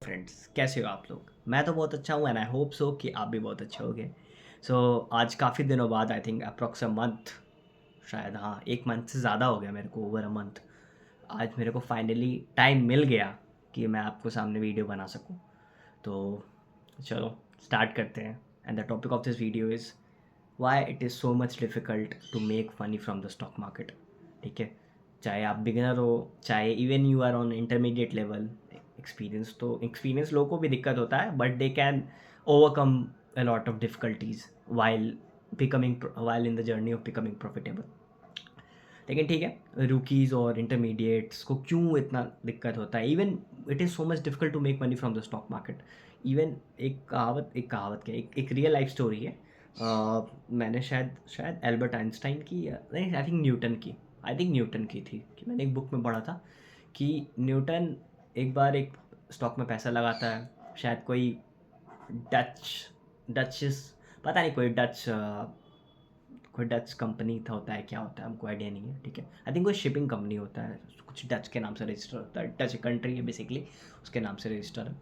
Friends, कैसे हो आप लोग? मैं तो बहुत अच्छा हूँ एंड आई होप सो कि आप भी बहुत अच्छे होगे। सो आज काफ़ी दिनों बाद I think approx a month, शायद हाँ 1 मंथ से ज़्यादा हो गया मेरे को, ओवर अ मंथ। आज मेरे को फाइनली टाइम मिल गया कि मैं आपको सामने वीडियो बना सकूँ। तो चलो स्टार्ट करते हैं। And the topic of this video is why it is so much difficult to make money from the stock market. ठीक है, चाहे आप बिगिनर हो, चाहे even you are on intermediate level. Experience लोगों को भी दिक्कत होता है, but they can overcome a lot of difficulties while in the journey of becoming profitable. लेकिन ठीक है, रूकीज़ और इंटरमीडिएट्स को क्यों इतना दिक्कत होता है? Even it is so much difficult to make money from the stock market. Even एक कहावत क्या, एक रियल लाइफ स्टोरी है। मैंने शायद शायद एल्बर्ट आइंस्टाइन की नहीं, आई थिंक न्यूटन की थी कि मैंने एक बुक में पढ़ा था कि न्यूटन एक बार एक स्टॉक में पैसा लगाता है। शायद कोई डच डचिस पता नहीं, कोई डच कंपनी था, होता है क्या होता है हमको आइडिया नहीं है। ठीक है, आई थिंक कोई शिपिंग कंपनी होता है, कुछ डच के नाम से रजिस्टर होता है, डच कंट्री है बेसिकली, उसके नाम से रजिस्टर है।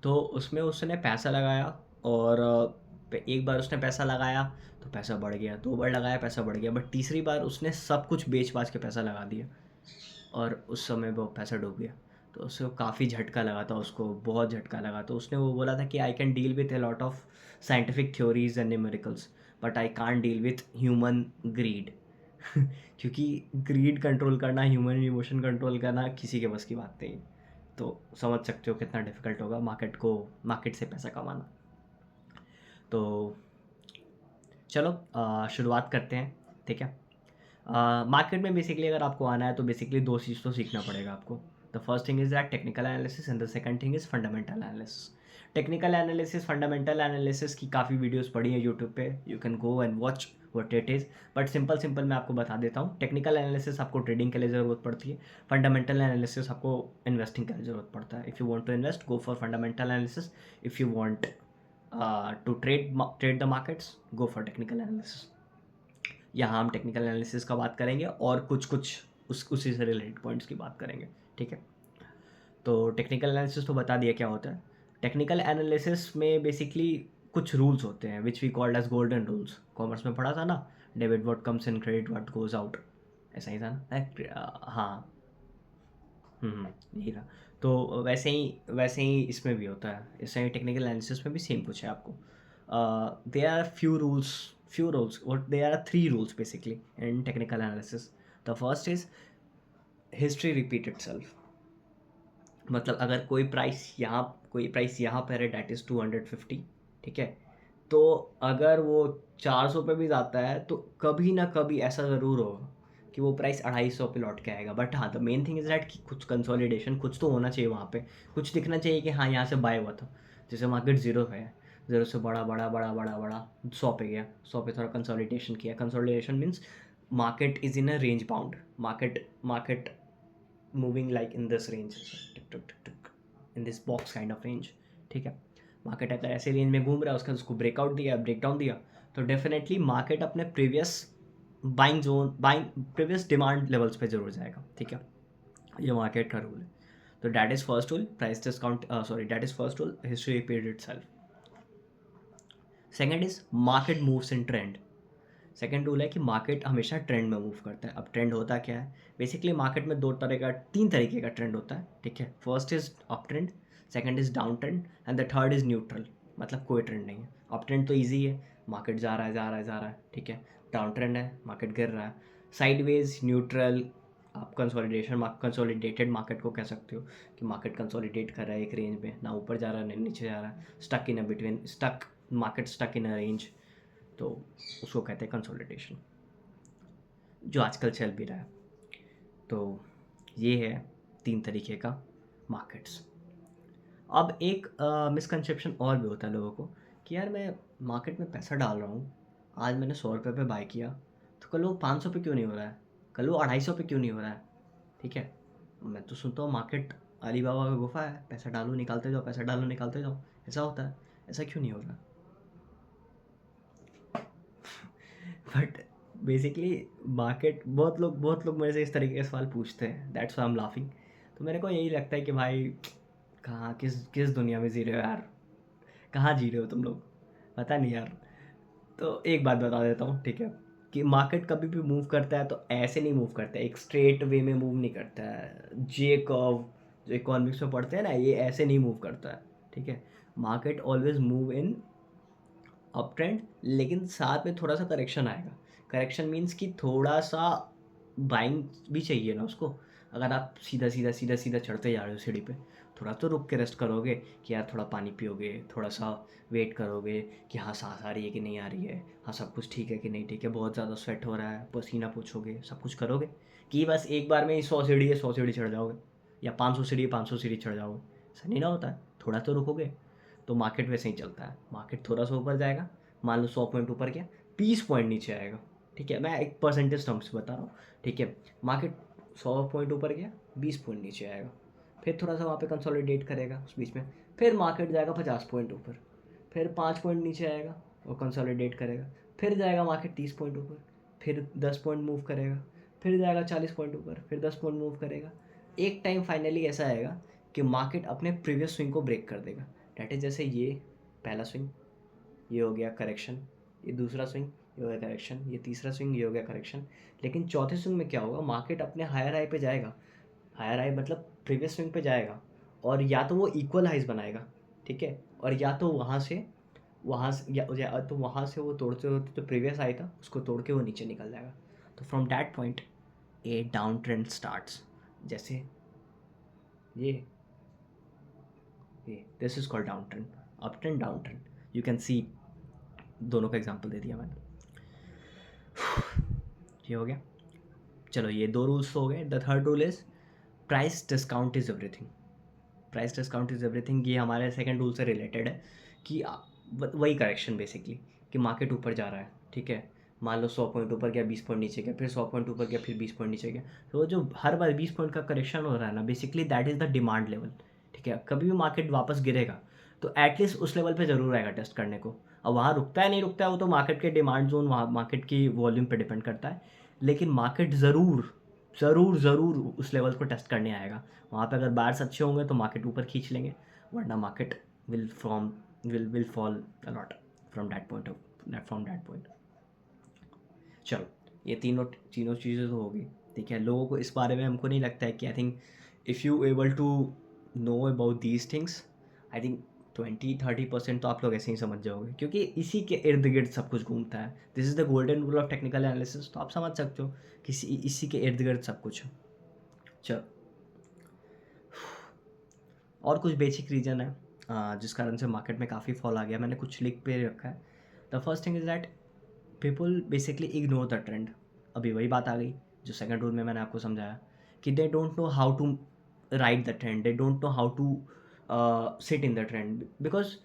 तो उसमें उसने पैसा लगाया और एक बार उसने पैसा लगाया तो पैसा बढ़ गया, 2 बार लगाया पैसा बढ़ गया, बट तीसरी बार उसने सब कुछ बेच बाच के पैसा लगा दिया और उस समय वो पैसा डूब गया। तो उसको काफ़ी झटका लगा था, उसको बहुत झटका लगा। तो उसने वो बोला था कि I can deal with a lot of scientific theories and numericals, but I can't deal with human greed. क्योंकि ग्रीड कंट्रोल करना, ह्यूमन इमोशन कंट्रोल करना किसी के बस की बात नहीं है। तो समझ सकते हो कितना डिफिकल्ट होगा मार्केट से पैसा कमाना। तो चलो शुरुआत करते हैं। ठीक है, मार्केट में बेसिकली अगर आपको आना है तो बेसिकली 2 चीज़ तो सीखना पड़ेगा आपको। The first thing is that technical analysis and the second thing is fundamental analysis. Technical analysis, fundamental analysis की काफ़ी वीडियोस पड़ी है यूट्यूब पे, you can go and watch what it is. But simple मैं आपको बता देता हूँ। टेक्निकल एनालिसिस आपको ट्रेडिंग के लिए ज़रूरत पड़ती है, फंडामेंटल एनालिसिस आपको इन्वेस्टिंग के लिए ज़रूरत पड़ता है। If you want to invest, go for fundamental analysis. If you want to trade the markets, go for technical analysis. यहाँ हम टेक्निकल एनालिसिस का बात करेंगे और कुछ उसी से रिलेटेड पॉइंट्स की बात करेंगे। ठीक है, तो टेक्निकल एनालिसिस तो बता दिया क्या होता है। टेक्निकल एनालिसिस में बेसिकली कुछ रूल्स होते हैं which we called as golden rules. Commerce में पढ़ा था ना, debit what comes in, credit what goes out, ऐसा ही था ना? हाँ। यही था। तो वैसे ही इसमें भी होता है, इसमें टेक्निकल एनालिसिस में भी सेम कुछ है आपको। There are few rules, what there are 3 rules basically in technical analysis. The first is history repeat itself. मतलब अगर कोई प्राइस यहाँ पर है, डेट इज़ 250। ठीक है, तो अगर वो 400 पे भी जाता है तो कभी ना कभी ऐसा ज़रूर होगा कि वो प्राइस 250 पे लौट के आएगा। बट हाँ, the main thing is that कि कुछ कंसोलिडेशन कुछ तो होना चाहिए वहाँ पे, कुछ दिखना चाहिए कि हाँ यहाँ से बाय हुआ था। जैसे मार्केट ज़ीरो पे है, ज़ीरो से बड़ा बड़ा बड़ा बड़ा बड़ा 100 पे गया, 100 पे थोड़ा कंसोलिडेशन किया। Consolidation means market is in a range bound, market moving like in this range, tick tick tick tick, in this box kind of range. ठीक है, मार्केट अगर ऐसे रेंज में घूम रहा है, उसको ब्रेकआउट दिया, ब्रेकडाउन दिया, तो डेफिनेटली मार्केट अपने प्रीवियस डिमांड लेवल्स पे जरूर जाएगा। ठीक है, ये मार्केट का रूल है। तो that is first rule, price discount, sorry, that is first rule, history repeat itself. Second is market moves in trend. Second rule है कि मार्केट हमेशा ट्रेंड में मूव करता है। अब ट्रेंड होता क्या है, बेसिकली मार्केट में तीन तरीके का ट्रेंड होता है। ठीक है, first is up trend, second is down trend and the third is neutral, मतलब कोई ट्रेंड नहीं है। अप ट्रेंड तो ईजी है, मार्केट जा रहा है जा रहा है जा रहा है। ठीक है, डाउन ट्रेंड है, मार्केट गिर रहा है। साइडवेज, न्यूट्रल, आप कंसोलिडेटेड मार्केट को कह सकते हो कि मार्केट कंसोलिडेट कर रहा है एक रेंज में, ना ऊपर जा रहा है ना नीचे जा रहा है, market stuck in a range, तो उसको कहते हैं कंसोलिडेशन, जो आजकल चल भी रहा है। तो ये है 3 तरीके का मार्केट्स। अब एक मिसकंसेप्शन और भी होता है लोगों को कि यार मैं मार्केट में पैसा डाल रहा हूँ, आज मैंने 100 रुपये पे बाय किया, तो कल वो 500 पे क्यों नहीं हो रहा है, कल वो 250 पे क्यों नहीं हो रहा है। ठीक है, मैं तो सुनता हूँ मार्केट अली बाबा का गुफा है, पैसा डालो निकालते जाओ, पैसा डालो निकालते जाओ, ऐसा होता है। ऐसा क्यों नहीं हो रहा? बट बेसिकली मार्केट, बहुत लोग मेरे से इस तरीके के सवाल पूछते हैं, that's why I am laughing. तो मेरे को यही लगता है कि भाई कहाँ किस किस दुनिया में जी रहे हो यार, कहाँ जी रहे हो तुम लोग, पता नहीं यार। तो एक बात बता देता हूँ, ठीक है, कि मार्केट कभी भी मूव करता है तो ऐसे नहीं मूव करता है, एक स्ट्रेट वे में मूव नहीं करता है। जे कर्व जो इकोनॉमिक्स में पढ़ते हैं ना, ये ऐसे नहीं मूव करता है, ठीक है। Market always move in up trend, लेकिन साथ में थोड़ा सा करेक्शन आएगा। करेक्शन मीन्स कि थोड़ा सा बाइंग भी चाहिए ना उसको। अगर आप सीधा सीधा सीधा सीधा चढ़ते जा रहे हो सीढ़ी पे, थोड़ा तो रुक के रेस्ट करोगे कि यार थोड़ा पानी पियोगे, थोड़ा सा वेट करोगे कि हाँ सांस आ रही है कि नहीं आ रही है, हाँ सब कुछ ठीक है कि नहीं ठीक है, बहुत ज़्यादा स्वेट हो रहा है, पसीना पूछोगे, सब कुछ करोगे। कि बस एक बार में ही 100 सीढ़ी है 100 सीढ़ी चढ़ जाओगे, या 500 सीढ़ी है 500 सीढ़ी चढ़ जाओगे, ऐसा नहीं ना होता है, थोड़ा तो रुकोगे। तो मार्केट वैसे ही चलता है, मार्केट थोड़ा सा ऊपर जाएगा, मान लो 100 पॉइंट ऊपर गया, 20 पॉइंट नीचे आएगा, ठीक है, मैं एक परसेंटेज टर्म्स बता रहा हूँ, ठीक है। मार्केट 100 पॉइंट ऊपर गया, 20 पॉइंट नीचे आएगा, फिर थोड़ा सा वहाँ पे कंसोलिडेट करेगा उस बीच में, फिर मार्केट जाएगा 50 पॉइंट ऊपर, फिर 5 पॉइंट नीचे आएगा और कंसोलिडेट करेगा, फिर जाएगा मार्केट 30 पॉइंट ऊपर, फिर 10 पॉइंट मूव करेगा, फिर जाएगा 40 पॉइंट ऊपर, फिर 10 पॉइंट मूव करेगा। एक टाइम फाइनली ऐसा आएगा कि मार्केट अपने प्रीवियस स्विंग को ब्रेक कर देगा। डैट इज जैसे ये पहला स्विंग, ये हो गया करेक्शन, ये दूसरा स्विंग, ये हो गया करेक्शन, ये तीसरा स्विंग, ये हो गया करेक्शन। लेकिन चौथे स्विंग में क्या होगा, मार्केट अपने हायर हाई पे जाएगा, हायर हाई मतलब प्रीवियस स्विंग पे जाएगा, और या तो वो इक्वल हाइज बनाएगा, ठीक है, और या तो वहाँ से या तो वहाँ से वो तोड़ते तोड़ते जो प्रीवियस हाई था उसको तोड़ के वो नीचे निकल जाएगा। तो from that point A down trend starts. जैसे ये this is called down trend, up trend down trend, you can see, दोनों का एग्जांपल दे दिया मैंने। ये हो गया, चलो ये दो रूल्स हो गए। The third rule is price discount is everything. Price discount is everything, ये हमारे सेकंड रूल से रिलेटेड है कि वही करेक्शन बेसिकली, कि मार्केट ऊपर जा रहा है, ठीक है, मान लो 100 पॉइंट ऊपर गया, 20 पॉइंट नीचे गया, फिर 100 पॉइंट ऊपर गया, फिर 20 पॉइंट नीचे गया, तो वो जो हर बार 20 पॉइंट का करेक्शन हो रहा है ना, basically that is the demand level, ठीक है। कभी भी मार्केट वापस गिरेगा तो एटलीस्ट उस लेवल पे ज़रूर आएगा टेस्ट करने को। अब वहाँ रुकता है नहीं रुकता है वो तो मार्केट के डिमांड जोन, वहाँ मार्केट की वॉल्यूम पे डिपेंड करता है, लेकिन मार्केट ज़रूर ज़रूर ज़रूर उस लेवल को टेस्ट करने आएगा। वहाँ पे अगर बायर्स अच्छे होंगे तो मार्केट ऊपर खींच लेंगे, वरना market will fall a lot from that point from that point. चलो ये तीनों तीनों चीज़ें तो होगी, ठीक है। लोगों को इस बारे में हमको नहीं लगता है कि I think if you able to know about these things, I think 20-30% तो आप लोग ऐसे ही समझ जाओगे, क्योंकि इसी के इर्द गिर्द सब कुछ घूमता है। This is the golden rule of technical analysis, तो आप समझ सकते हो कि इसी के इर्द गिर्द सब कुछ है। चलो और कुछ बेसिक रीज़न है जिस कारण से मार्केट में काफ़ी फॉल आ गया, मैंने कुछ लिख पे रखा है। The first thing is that people basically ignore the trend. अभी वही बात आ गई जो सेकंड रूल में मैंने आपको समझाया, कि they don't know how to ride the trend, they don't know how to sit in the trend. Because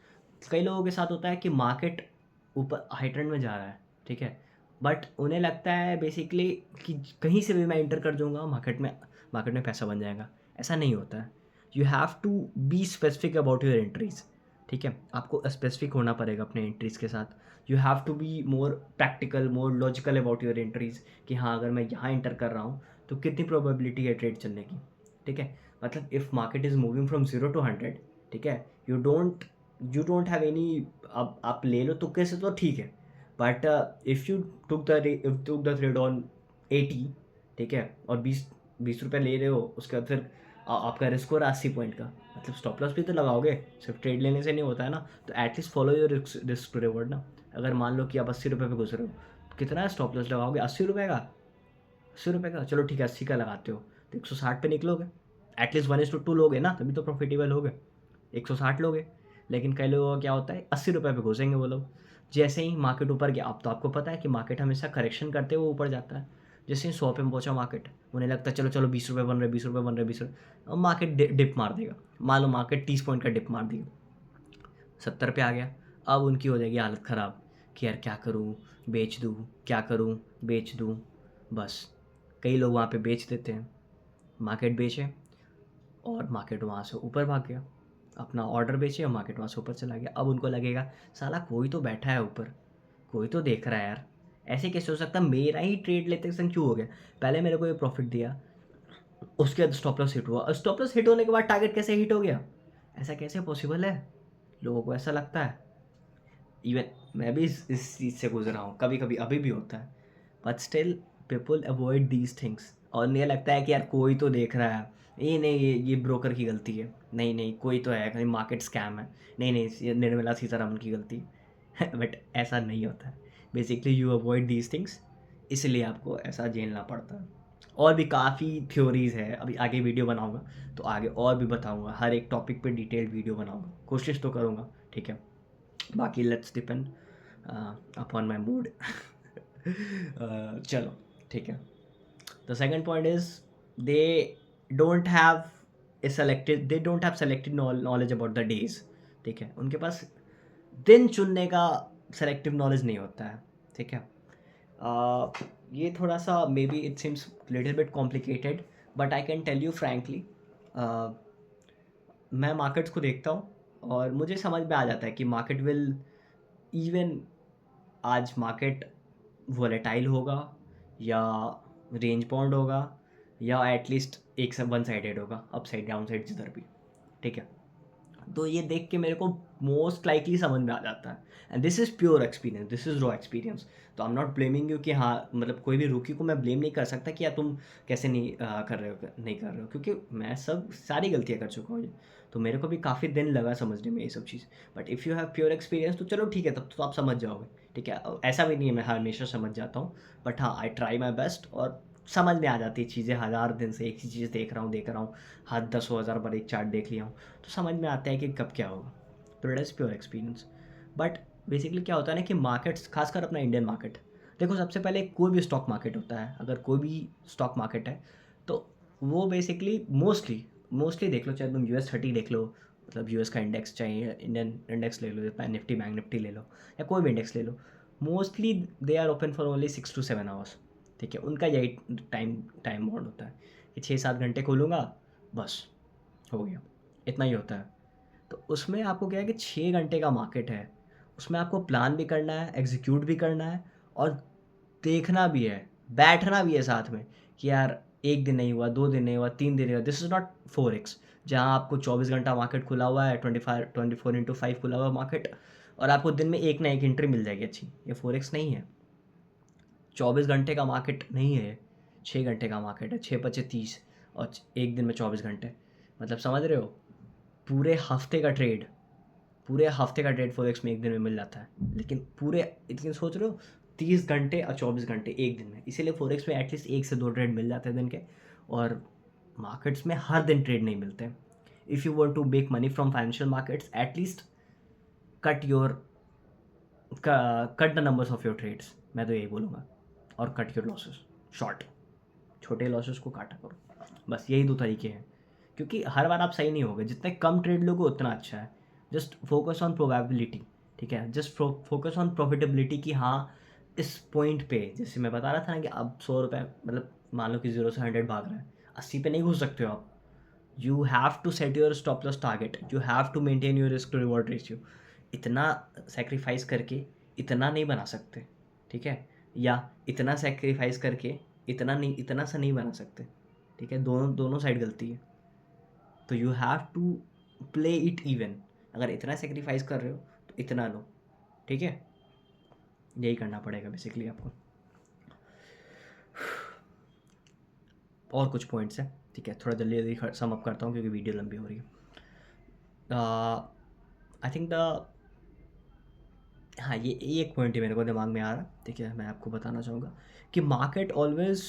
कई लोगों के साथ होता है कि मार्केट ऊपर हाई ट्रेंड में जा रहा है, ठीक है, बट उन्हें लगता है बेसिकली कि कहीं से भी मैं इंटर कर दूंगा मार्केट में पैसा बन जाएगा। ऐसा नहीं होता है। You have to be specific about your entries, ठीक है, आपको स्पेसिफिक होना पड़ेगा अपने एंट्रीज के साथ। You have to be more practical, more logical about your entries, कि हाँ अगर मैं यहाँ एंटर कर रहा हूँ तो कितनी प्रोबेबिलिटी है ट्रेड चलने की, ठीक है। मतलब if market is moving from 0 to 100, ठीक है, यू डोंट हैव एनी, अब आप ले लो तुक्के से तो ठीक है, but if you took the trade on 80, ठीक है, और 20 रुपये ले रहे हो, उसके बाद फिर आपका रिस्क हो रहा है 80 पॉइंट का, मतलब स्टॉप लॉस भी तो लगाओगे, सिर्फ ट्रेड लेने से नहीं होता है ना। तो at least follow your risk to reward ना। अगर मान लो कि आप 80 रुपये पे घुस रहे हो, तो कितना स्टॉप लॉस लगाओगे, 80 रुपये का, 80 रुपये का, चलो ठीक है 80 का लगाते हो तो 160 पे निकलोगे, एटलीस्ट 1:2 लोगे ना, तभी तो प्रॉफिटेबल होगे, 160 लोगे। लेकिन कई लोगों का क्या होता है, 80 रुपये पे घुसेंगे वो लोग। जैसे ही मार्केट ऊपर गया, अब तो आपको पता है कि मार्केट हमेशा करेक्शन करते हुए ऊपर जाता है। जैसे ही 100 पे पहुंचा मार्केट, उन्हें लगता है चलो चलो 20 रुपये बन रहे, 20 रुपये बन रहे, 20 रुपये, अब मार्केट डिप मार देगा। मान लो मार्केट 30 पॉइंट का डिप मार दिया, 70 पे आ गया, अब उनकी हो जाएगी हालत ख़राब कि यार क्या करूँ, बेच दूँ, क्या करूँ, बेच दूँ। बस कई लोग वहाँ पे बेच देते हैं, मार्केट बेचे और मार्केट वहाँ से ऊपर भाग गया, अपना ऑर्डर बेचे और मार्केट वहाँ से ऊपर चला गया। अब उनको लगेगा साला कोई तो बैठा है ऊपर, कोई तो देख रहा है यार, ऐसे कैसे हो सकता, मेरा ही ट्रेड लेते संग क्यों हो गया, पहले मेरे को ये प्रॉफिट दिया, उसके बाद स्टॉप लॉस हिट हुआ, और स्टॉप लॉस हिट होने के बाद टारगेट कैसे हिट हो गया, ऐसा कैसे पॉसिबल है? लोगों को ऐसा लगता है। इवन मैं भी इस चीज़ से गुजरा हूँ, कभी कभी अभी भी होता है, but still people avoid these things. और मुझे लगता है कि यार कोई तो देख रहा है, ये नहीं, ये ब्रोकर की गलती है, नहीं नहीं कोई तो है, कहीं मार्केट स्कैम है, नहीं नहीं ये निर्मला सीतारमन की गलती है। बट ऐसा नहीं होता है। Basically you avoid these things, इसलिए आपको ऐसा झेलना पड़ता है। और भी काफ़ी थ्योरीज़ है, अभी आगे वीडियो बनाऊंगा तो आगे और भी बताऊंगा, हर एक टॉपिक पे डिटेल्ड वीडियो बनाऊंगा, कोशिश तो करूंगा, ठीक है। बाकी let's depend upon my mood. चलो ठीक है। The second point is they don't have they don't have selected knowledge about the days. ठीक है, उनके पास दिन चुनने का सेलेक्टिव नॉलेज नहीं होता है। ठीक है, ये थोड़ा सा maybe it seems little bit complicated, but I can tell you frankly, मैं मार्केट्स को देखता हूँ और मुझे समझ में आ जाता है कि मार्केट विल इवन, आज मार्केट वोलेटाइल होगा या रेंज बाउंड होगा या एटलीस्ट एक से वन साइडेड होगा, अप साइड डाउन साइड जिधर भी। ठीक है, तो ये देख के मेरे को मोस्ट लाइकली समझ में आ जाता है। And this is pure experience, this is raw experience. तो I am not blaming you कि हाँ, मतलब कोई भी रूकी को मैं ब्लेम नहीं कर सकता कि यार तुम कैसे नहीं कर रहे हो, नहीं कर रहे हो, क्योंकि मैं सब सारी गलतियाँ कर चुका हूँ। तो मेरे को भी काफ़ी दिन लगा समझने में ये सब चीज़। But if you have pure experience तो चलो ठीक है, तब तो आप समझ जाओगे। ठीक है, ऐसा भी नहीं है मैं हमेशा समझ जाता हूँ, बट हाँ आई ट्राई माई बेस्ट और समझ में आ जाती है चीज़ें। हज़ार दिन से एक ही चीज़ देख रहा हूँ, हर 10,000 बार एक चार्ट देख लिया हूँ, तो समझ में आता है कि कब क्या होगा। तो it is pure experience. But basically क्या होता है ना कि मार्केट्स, खासकर अपना इंडियन मार्केट, देखो सबसे पहले कोई भी स्टॉक मार्केट होता है, अगर कोई भी स्टॉक मार्केट है तो वो बेसिकली मोस्टली देख लो, चाहे तुम US 30 देख लो, मतलब यूएस का इंडेक्स, चाहे इंडियन इंडेक्स ले लो, जितना निफ्टी बैंक निफ्टी ले लो या कोई भी इंडेक्स ले लो, mostly they are open for only 6 to 7 hours. ठीक है, उनका यही टाइम टाइम बाउंड होता है कि 6-7 घंटे खोलूँगा, बस हो गया, इतना ही होता है। तो उसमें आपको क्या है कि 6 घंटे का मार्केट है, उसमें आपको प्लान भी करना है, एग्जीक्यूट भी करना है और देखना भी है, बैठना भी है साथ में कि यार एक दिन नहीं हुआ, 2 दिन नहीं हुआ, 3 दिन नहीं हुआ। दिस इज़ नॉट फोरेक्स जहाँ आपको 24 घंटा मार्केट खुला हुआ है, 24/5 खुला हुआ मार्केट, और आपको दिन में एक ना एक एंट्री मिल जाएगी अच्छी। ये फोरेक्स नहीं है, 24 घंटे का मार्केट नहीं है, 6 घंटे का मार्केट है, 6×5 = 30 और एक दिन में 24 घंटे, मतलब समझ रहे हो, पूरे हफ्ते का ट्रेड फॉरेक्स में एक दिन में मिल जाता है। लेकिन सोच रहे हो 30 घंटे और 24 घंटे एक दिन में, इसीलिए फॉरेक्स में एटलीस्ट 1 से 2 ट्रेड मिल जाते हैं दिन के, और मार्केट्स में हर दिन ट्रेड नहीं मिलते। If you want to make money from financial markets, at least cut your cut the numbers of your trades, मैं तो यही बोलूँगा, और कट योर लॉसेस शॉर्ट, छोटे लॉसेस को काटा करो, बस यही 2 तरीके हैं। क्योंकि हर बार आप सही नहीं होगे, जितने कम ट्रेड लोगे उतना अच्छा है। Just focus on probability. ठीक है, जस्ट फोकस ऑन प्रॉफिटेबिलिटी कि हाँ इस पॉइंट पे, जैसे मैं बता रहा था ना कि अब 100 रुपये, मतलब मान लो कि 0 से 100 भाग रहा है, 80 पे नहीं घुस सकते हो आप। You have to set your stop loss target, you have to maintain your risk to reward ratio. इतना सेक्रीफाइस करके इतना नहीं बना सकते। ठीक है, या इतना सेक्रीफाइस करके इतना नहीं, इतना सा नहीं बना सकते। ठीक है, दोनों दोनों साइड गलती है। तो you have to play it even, अगर इतना सेक्रीफाइस कर रहे हो तो इतना लो। ठीक है, यही करना पड़ेगा बेसिकली आपको। और कुछ पॉइंट्स हैं, ठीक है, थोड़ा जल्दी जल्दी सम अप करता हूँ क्योंकि वीडियो लंबी हो रही है। आई थिंक द हाँ, ये एक पॉइंट ही मेरे को दिमाग में आ रहा। ठीक है, मैं आपको बताना चाहूँगा कि market always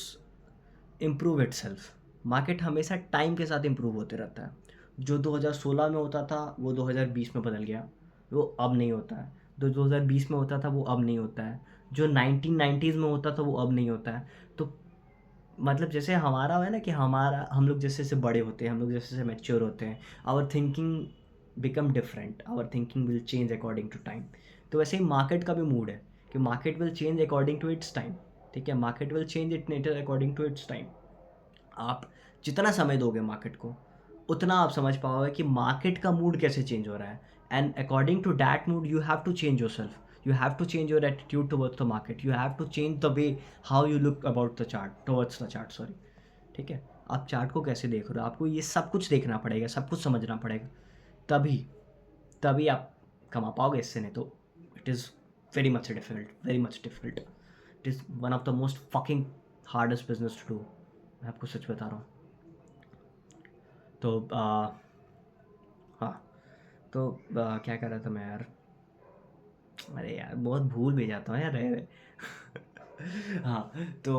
improve itself. Market हमेशा टाइम के साथ इम्प्रूव होते रहता है। जो 2016 में होता था वो 2020 में बदल गया, वो अब नहीं होता है। जो 2020 में होता था वो अब नहीं होता है। जो 1990s में होता था वो अब नहीं होता है। तो मतलब जैसे हमारा है ना कि हम लोग जैसे जैसे बड़े होते हैं, हम लोग जैसे जैसे मैच्योर होते हैं, our thinking become different, our thinking will change according to time. तो वैसे ही मार्केट का भी मूड है कि market will change according to its time. ठीक है, market will change it nature according to its time. आप जितना समय दोगे मार्केट को, उतना आप समझ पाओगे कि मार्केट का मूड कैसे चेंज हो रहा है, and according to that mood you have to change yourself, you have to change your attitude towards the market, you have to change the way how you look about the chart, towards the chart, sorry. ठीक है, आप chart को कैसे देख रहे हो, आपको ये सब कुछ देखना पड़ेगा, सब कुछ समझना पड़ेगा। तभी तभी आप कमा पाओगे, इससे नहीं तो it is very much difficult, very much difficult. It is one of the most fucking hardest business to do, मैं आपको सच बता रहा हूँ। तो हाँ, तो क्या कर रहा था मैं यार, अरे यार बहुत भूल भी जाता हूँ यार हाँ, तो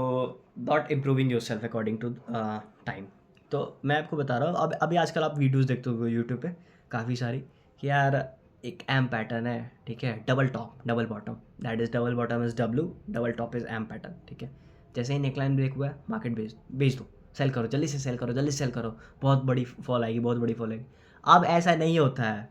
not improving yourself according to time. तो मैं आपको बता रहा हूँ, अब अभी आजकल आप वीडियोस देखते हो यूट्यूब पे काफ़ी सारी, कि यार एक एम पैटर्न है, ठीक है, double top double bottom, that is double bottom is W, double top is M pattern, ठीक है। जैसे ही नेकलाइन ब्रेक हुआ है, मार्केट बेच बेच दो, सेल करो जल्दी से, सेल करो जल्दी से, सेल करो, बहुत बड़ी फॉल आएगी, बहुत बड़ी फॉल आएगी। अब ऐसा नहीं होता है,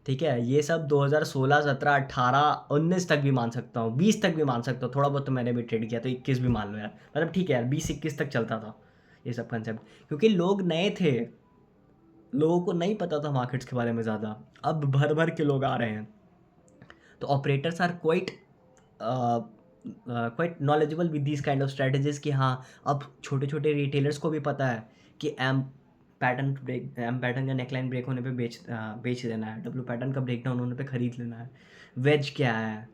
ठीक है। ये सब 2016, 17, 18, 19 तक भी मान सकता हूँ, 20 तक भी मान सकता हूँ, थोड़ा बहुत तो मैंने भी ट्रेड किया, तो 21 भी मान लो यार, मतलब ठीक है यार, 20-21 तक चलता था ये सब कंसेप्ट, क्योंकि लोग नए थे, लोगों को नहीं पता था मार्केट्स के बारे में ज़्यादा। अब भर भर के लोग आ रहे हैं, तो operators are quite quite knowledgeable with this kind of strategies, कि हाँ, अब छोटे छोटे रिटेलर्स को भी पता है कि एम पैटर्न या नेकलाइन ब्रेक होने पे बेच देना है, डब्ल्यू पैटर्न का ब्रेक डाउन होने पे खरीद लेना है, वेज क्या है,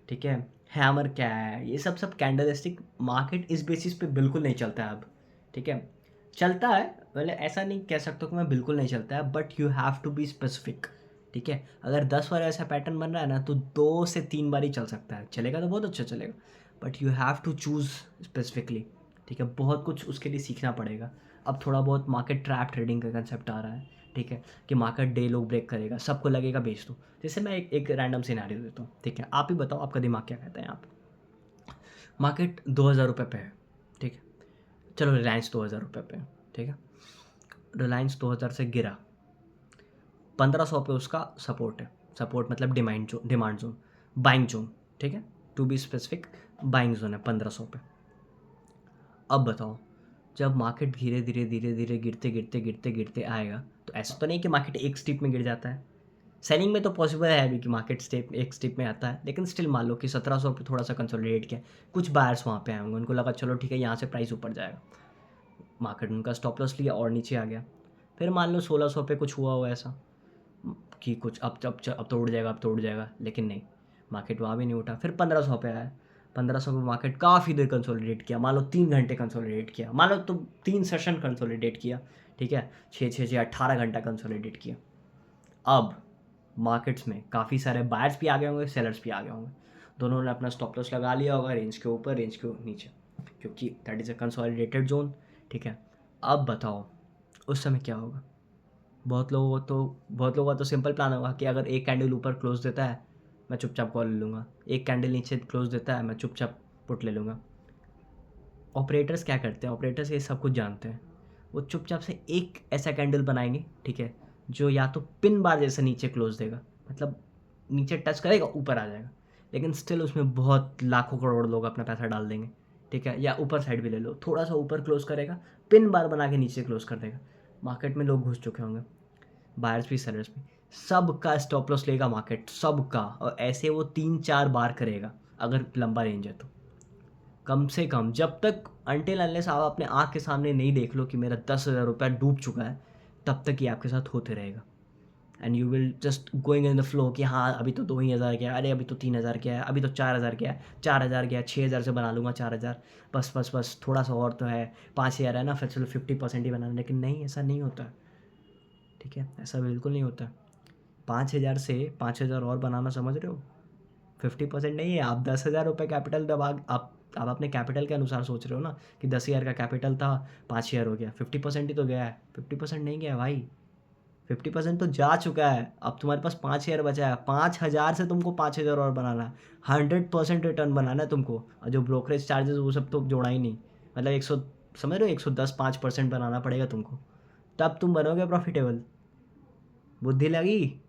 ठीक है, हैमर क्या है, ये सब सब कैंडलस्टिक मार्केट इस बेसिस पे बिल्कुल नहीं चलता है अब, ठीक है। चलता है, मतलब ऐसा नहीं कह सकता कि मैं बिल्कुल नहीं चलता है, but you have to be specific, ठीक है। अगर 10 बार ऐसा पैटर्न बन रहा है ना, तो 2 से 3 बार ही चल सकता है, चलेगा तो बहुत अच्छा चलेगा, but you have to choose specifically, ठीक है। बहुत कुछ उसके लिए सीखना पड़ेगा। अब थोड़ा बहुत मार्केट ट्रैप ट्रेडिंग का कंसेप्ट आ रहा है, ठीक है, कि मार्केट डे लोग ब्रेक करेगा, सबको लगेगा बेच दो। जैसे मैं एक रैंडम सिनेरियो देता हूँ, ठीक है, आप ही बताओ आपका दिमाग क्या कहता है यहाँ पे। मार्केट 2000 रुपये पे है, ठीक है, चलो रिलायंस 2000 रुपये पे है, ठीक है, रिलायंस 2000 से गिरा, 1500 पे उसका सपोर्ट है, सपोर्ट मतलब डिमांड जोन, बाइंग जोन, ठीक है, to be specific buying zone है 1500 पे। अब बताओ, जब मार्केट धीरे धीरे धीरे धीरे गिरते गिरते गिरते गिरते आएगा, तो ऐसा तो नहीं कि मार्केट एक स्टेप में गिर जाता है, सेलिंग में तो पॉसिबल है अभी कि मार्केट एक स्टेप में आता है, लेकिन स्टिल मान लो कि 1700 पे थोड़ा सा कंसोलिडेट किया, कुछ बायर्स वहाँ पे आए होंगे, उनको लगा चलो ठीक है यहाँ से प्राइस ऊपर जाएगा, मार्केट उनका स्टॉप लॉस लिया और नीचे आ गया। फिर मान लो 1600 पे कुछ हुआ हो ऐसा कि कुछ अब तो उड़ जाएगा, अब तो उड़ जाएगा, लेकिन नहीं, मार्केट वहाँ भी नहीं उठा, फिर 1500 पे आया, 1500 पे मार्केट काफ़ी देर कंसोलिडेट किया, मान लो 3 घंटे कंसोलिडेट किया, मान लो तो 3 सेशन कंसोलिडेट किया, ठीक है, 6 18 घंटा कंसोलिडेट किया। अब मार्केट्स में काफ़ी सारे बायर्स भी आ गए होंगे, सेलर्स भी आ गए होंगे, दोनों ने अपना स्टॉप लॉस लगा लिया होगा रेंज के ऊपर, रेंज के नीचे, क्योंकि that is a consolidated zone, ठीक है। अब बताओ उस समय क्या होगा। बहुत लोगों का तो सिंपल प्लान होगा कि अगर एक कैंडल ऊपर क्लोज देता है, मैं चुपचाप कॉल ले लूँगा, एक कैंडल नीचे क्लोज देता है, मैं चुपचाप पुट ले लूँगा। ऑपरेटर्स क्या करते हैं, ऑपरेटर्स ये सब कुछ जानते हैं, वो चुपचाप से एक ऐसा कैंडल बनाएंगे, ठीक है, जो या तो पिन बार जैसे नीचे क्लोज देगा, मतलब नीचे टच करेगा ऊपर आ जाएगा, लेकिन स्टिल उसमें बहुत लाखों करोड़ लोग अपना पैसा डाल देंगे, ठीक है। या ऊपर साइड भी ले लो, थोड़ा सा ऊपर क्लोज करेगा, पिन बार बना के नीचे क्लोज कर देगा, मार्केट में लोग घुस चुके होंगे, बायर्स भी सेलर्स भी, सबका स्टॉप लॉस लेगा मार्केट, सबका, और ऐसे वो 3-4 बार करेगा अगर लंबा रेंज है तो, कम से कम जब तक अनटिल अनलेस आप अपने आँख के सामने नहीं देख लो कि मेरा 10,000 रुपया डूब चुका है, तब तक ये आपके साथ होते रहेगा। And you will just going in the flow कि हाँ अभी तो 2,000 गया, अरे अभी तो 3,000 गया है, अभी तो 4,000 गया है, 4,000 गया, 6,000 से बना लूँगा 4,000, बस बस बस थोड़ा सा और तो है, 5,000 है ना, फिर चलो 50% ही बनाना, लेकिन नहीं, ऐसा नहीं होता, ठीक है, ऐसा बिल्कुल नहीं होता। 5,000 से 5,000 और बनाना, समझ रहे हो, 50% नहीं है। आप 10,000 रुपये कैपिटल, जब आप अपने कैपिटल के अनुसार सोच रहे हो ना, कि 10,000 का कैपिटल था, 5,000 हो गया, 50% ही तो गया है, 50% नहीं गया भाई, 50% तो जा चुका है, अब तुम्हारे पास 5,000 बचा है, 5,000 से तुमको 5,000 और बनाना है, 100% रिटर्न बनाना है तुमको, और जो ब्रोकरेज चार्जेस वो सब तो जोड़ा ही नहीं, मतलब 100, समझ रहे हो, 110-5% बनाना पड़ेगा तुमको, तब तुम बनोगे प्रॉफिटेबल। बुद्धि लगी,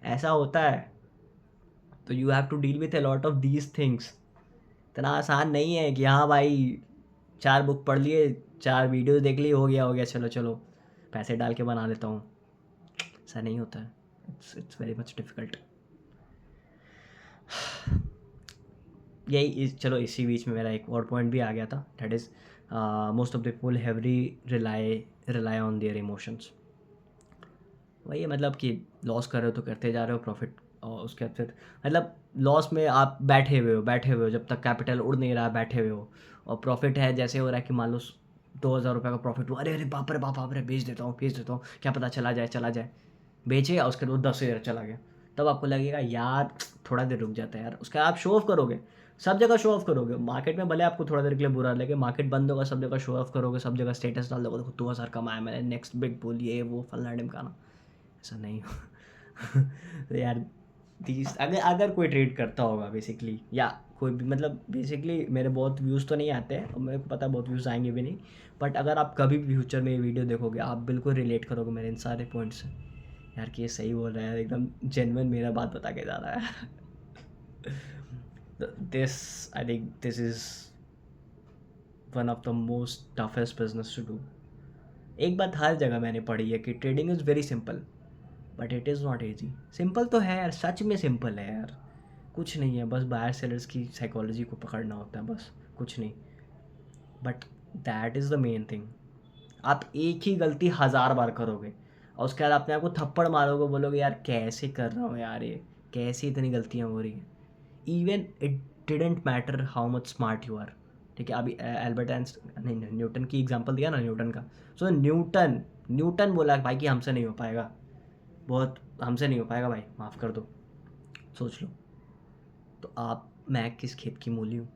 ऐसा होता है। तो you have to deal with a lot of these things, इतना आसान नहीं है कि हाँ भाई 4 बुक पढ़ लिए, 4 वीडियो देख ली, हो गया चलो चलो पैसे डाल के बना लेता हूँ, ऐसा नहीं होता है, इट्स वेरी मच डिफ़िकल्ट। चलो इसी बीच में मेरा एक और पॉइंट भी आ गया था, that is most of the people heavily rely on their emotions. वही है मतलब कि लॉस कर रहे हो तो करते जा रहे हो, प्रॉफिट और उसके बाद फिर मतलब लॉस में आप बैठे हुए हो जब तक कैपिटल उड़ नहीं रहा, बैठे हुए हो। और प्रॉफिट है जैसे हो रहा है कि मान लो 2,000 रुपये का प्रॉफिट हुआ, अरे अरे बाप रे, बेच देता हूँ, क्या पता चला जाए। बेचे और उसके बाद वो 10,000 चला गया, तब आपको लगेगा यार थोड़ा देर रुक जाता है यार। उसका आप शो ऑफ करोगे, सब जगह शो ऑफ करोगे मार्केट में, भले आपको थोड़ा देर के लिए बुरा लगे, मार्केट बंद होगा, सब जगह शो ऑफ करोगे, सब जगह स्टेटस डाल दोगे, देखो 2,000 कमाया मैंने, नेक्स्ट बिग बुल, ये वो फलना ढिमकाना। ऐसा नहीं हो तो यार तीस, अगर अगर कोई ट्रेड करता होगा बेसिकली, या कोई भी मतलब बेसिकली मेरे बहुत व्यूज़ तो नहीं आते हैं और मेरे को पता है बहुत व्यूज़ आएंगे भी नहीं, बट अगर आप कभी भी फ्यूचर में ये वीडियो देखोगे आप बिल्कुल रिलेट करोगे मेरे इन सारे पॉइंट्स से, यार कि ये सही बोल रहा है, एकदम जेन्युइन मेरा बात बता के जा रहा है। This I think this is one of the most toughest business to do. एक बात हर जगह मैंने पढ़ी है कि trading is very simple, but it is not easy. Simple तो है यार, सच में सिंपल है यार, कुछ नहीं है, बस बायर सेलर्स की साइकोलॉजी को पकड़ना होता है, बस कुछ नहीं। But that is the main thing. आप एक ही गलती 1,000 बार करोगे और उसके बाद अपने आप को थप्पड़ मारोगे, बोलोगे यार कैसे कर रहा हूँ यार, ये कैसे इतनी गलतियाँ हो रही हैं। Even it didn't matter how much smart you are. ठीक है, अभी एल्बर्ट आइंस्टाइन, नहीं न्यूटन की एग्जांपल दिया ना, न्यूटन का। सो न्यूटन बोला भाई कि हमसे नहीं हो पाएगा, बहुत हमसे नहीं हो पाएगा भाई, माफ़ कर दो। सोच लो, तो आप, मैं किस खेत की मूली हूँ।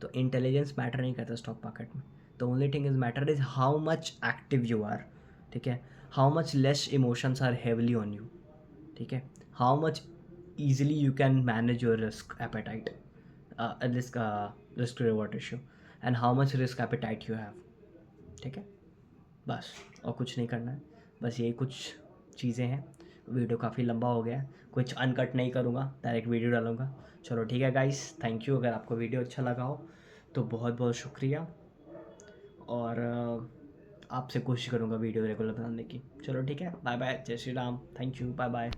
तो इंटेलिजेंस मैटर नहीं करता स्टॉक मार्केट में। The only thing is matter is how much active you are. ठीक है, how much less emotions are heavily on you. ठीक है, how much easily you can manage your risk appetite, risk to reward ratio, and how much risk appetite you have। ठीक है, बस और कुछ नहीं करना है, बस यही कुछ चीज़ें हैं। वीडियो काफ़ी लंबा हो गया है, कुछ अनकट नहीं करूँगा, डायरेक्ट वीडियो डालूँगा। चलो ठीक है गाइस, थैंक यू। अगर आपको वीडियो अच्छा लगा हो तो बहुत बहुत शुक्रिया, और आपसे कोशिश करूँगा वीडियो रेगुलर बनाने की। चलो ठीक है, बाय बाय, जय Shri Ram, thank you, bye bye.